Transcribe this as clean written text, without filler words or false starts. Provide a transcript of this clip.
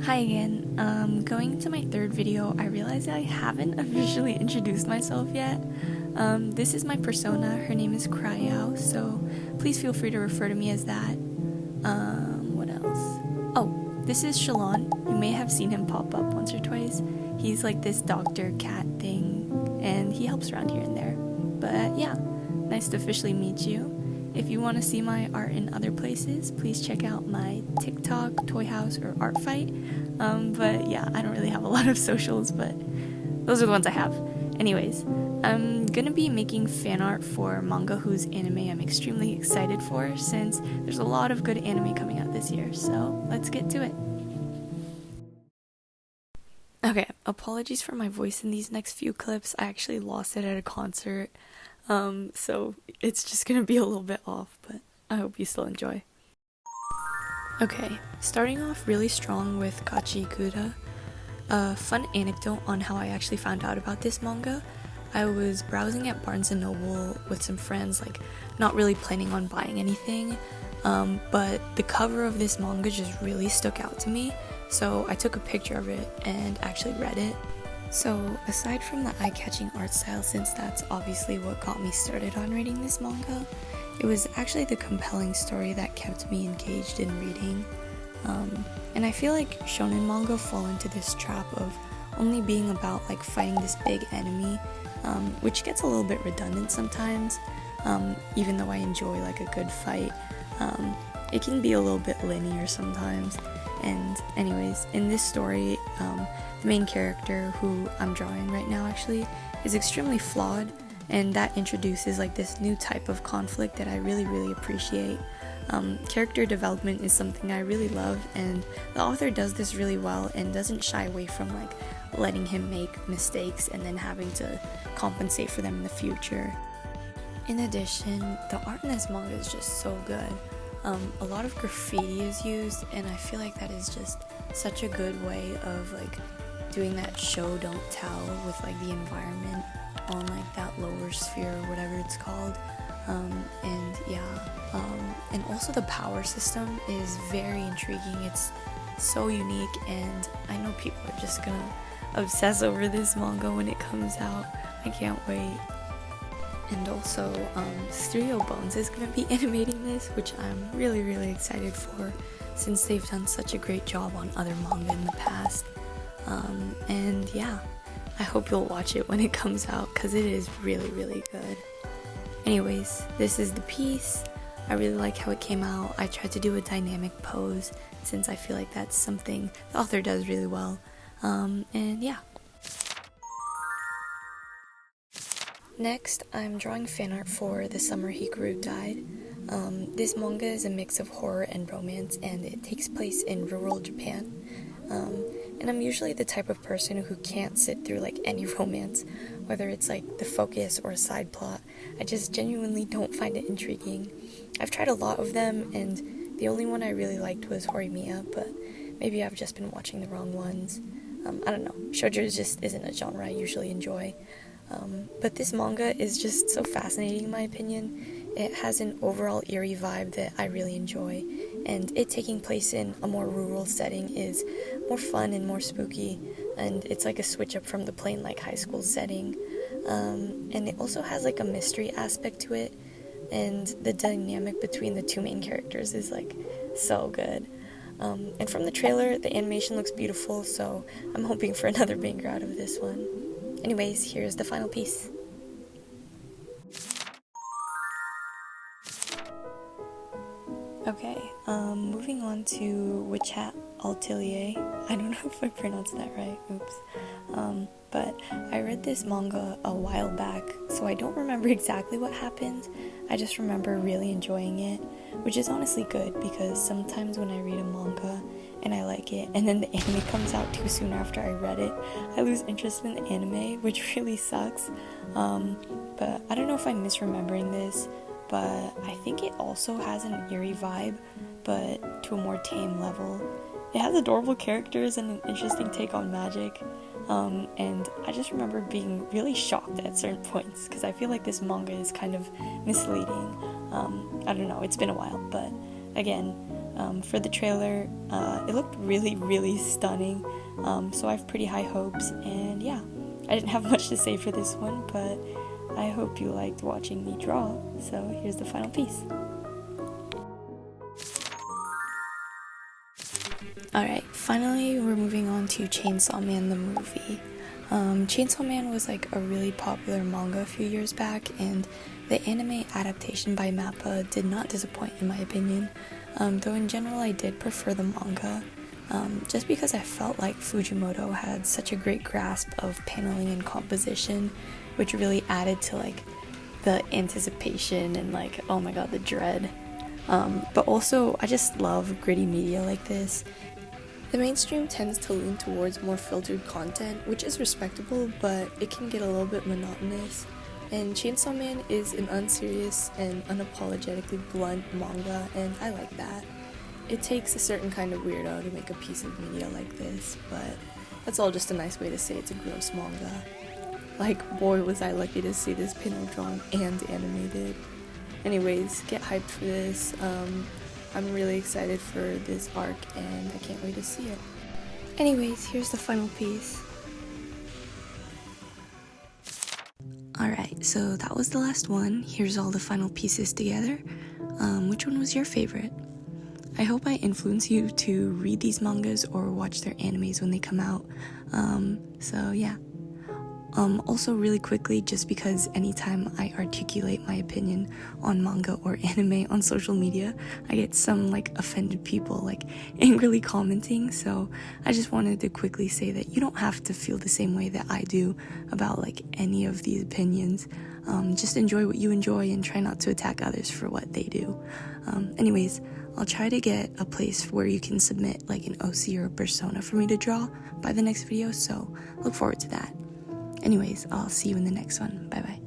Hi again. Going to my third video, I realized I haven't officially introduced myself yet. This is my persona. Her name is Cryao, so please feel free to refer to me as that. What else? Oh, this is Shalon. You may have seen him pop up once or twice. He's like this doctor cat thing, and he helps around here and there. But yeah, nice to officially meet you. If you want to see my art in other places, please check out my TikTok, Toy House, or Art Fight. But yeah, I don't really have a lot of socials, but those are the ones I have. Anyways, I'm gonna be making fan art for manga whose anime I'm extremely excited for, since there's a lot of good anime coming out this year, so let's get to it. Okay, apologies for my voice in these next few clips. I actually lost it at a concert. So it's just gonna be a little bit off, but I hope you still enjoy. Okay, starting off really strong with Gachiakuta. A fun anecdote on how I actually found out about this manga. I was browsing at Barnes & Noble with some friends, like not really planning on buying anything, but the cover of this manga just really stuck out to me, so I took a picture of it and actually read it. So, aside from the eye-catching art style, since that's obviously what got me started on reading this manga, it was actually the compelling story that kept me engaged in reading. And I feel like shonen manga fall into this trap of only being about like fighting this big enemy, which gets a little bit redundant sometimes. Even though I enjoy like a good fight, it can be a little bit linear sometimes. And anyways, in this story, the main character, who I'm drawing right now actually, is extremely flawed, and that introduces like this new type of conflict that I really appreciate. Character development is something I really love, and the author does this really well and doesn't shy away from like letting him make mistakes and then having to compensate for them in the future. In addition, the art in this manga is just so good. A lot of graffiti is used, and I feel like that is just such a good way of like doing that show don't tell with like the environment on like that lower sphere or whatever it's called. And yeah, and also the power system is very intriguing. It's so unique, and I know people are just gonna obsess over this manga when it comes out. I can't wait. And also, Studio Bones is going to be animating this, which I'm really excited for, since they've done such a great job on other manga in the past. And yeah, I hope you'll watch it when it comes out, because it is really good. Anyways, this is the piece. I really like how it came out. I tried to do a dynamic pose, since I feel like that's something the author does really well. And yeah. Next, I'm drawing fan art for The Summer Hikaru Died. This manga is a mix of horror and romance, and it takes place in rural Japan. And I'm usually the type of person who can't sit through like any romance, whether it's like the focus or a side plot. I just genuinely don't find it intriguing. I've tried a lot of them, and the only one I really liked was Horimiya, but maybe I've just been watching the wrong ones. I don't know, shoujo just isn't a genre I usually enjoy. But this manga is just so fascinating in my opinion. It has an overall eerie vibe that I really enjoy, and it taking place in a more rural setting is more fun and more spooky, and it's like a switch up from the plain like high school setting. And it also has like a mystery aspect to it, and the dynamic between the two main characters is like so good. And from the trailer, the animation looks beautiful, so I'm hoping for another banger out of this one. Anyways, here's the final piece. Okay, moving on to Atelier. I don't know if I pronounced that right, oops. But I read this manga a while back, so I don't remember exactly what happened. I just remember really enjoying it, which is honestly good, because sometimes when I read a manga and I like it, and then the anime comes out too soon after I read it, I lose interest in the anime, which really sucks. But I don't know if I'm misremembering this, but I think it also has an eerie vibe, but to a more tame level. It has adorable characters and an interesting take on magic, and I just remember being really shocked at certain points, because I feel like this manga is kind of misleading. I don't know, it's been a while, but again, For the trailer, it looked really stunning, so I have pretty high hopes, and yeah, I didn't have much to say for this one, but I hope you liked watching me draw, so here's the final piece. Alright, finally we're moving on to Chainsaw Man the movie. Chainsaw Man was like a really popular manga a few years back, and the anime adaptation by MAPPA did not disappoint in my opinion, though in general I did prefer the manga, just because I felt like Fujimoto had such a great grasp of paneling and composition, which really added to like the anticipation and like, oh my god, the dread. But also I just love gritty media like this. The mainstream tends to lean towards more filtered content, which is respectable, but it can get a little bit monotonous. And Chainsaw Man is an unserious and unapologetically blunt manga, and I like that. It takes a certain kind of weirdo to make a piece of media like this, but that's all just a nice way to say it's a gross manga. Like, boy was I lucky to see this panel drawn and animated. Anyways, get hyped for this. I'm really excited for this arc and I can't wait to see it. Anyways, here's the final piece. Alright, so that was the last one. Here's all the final pieces together. Which one was your favorite? I hope I influence you to read these mangas or watch their animes when they come out. So yeah. Also really quickly, just because anytime I articulate my opinion on manga or anime on social media, I get some like offended people like angrily commenting, so I just wanted to quickly say that you don't have to feel the same way that I do about like any of these opinions. Just enjoy what you enjoy and try not to attack others for what they do. Anyways, I'll try to get a place where you can submit like an OC or a persona for me to draw by the next video, so look forward to that. Anyways, I'll see you in the next one. Bye bye.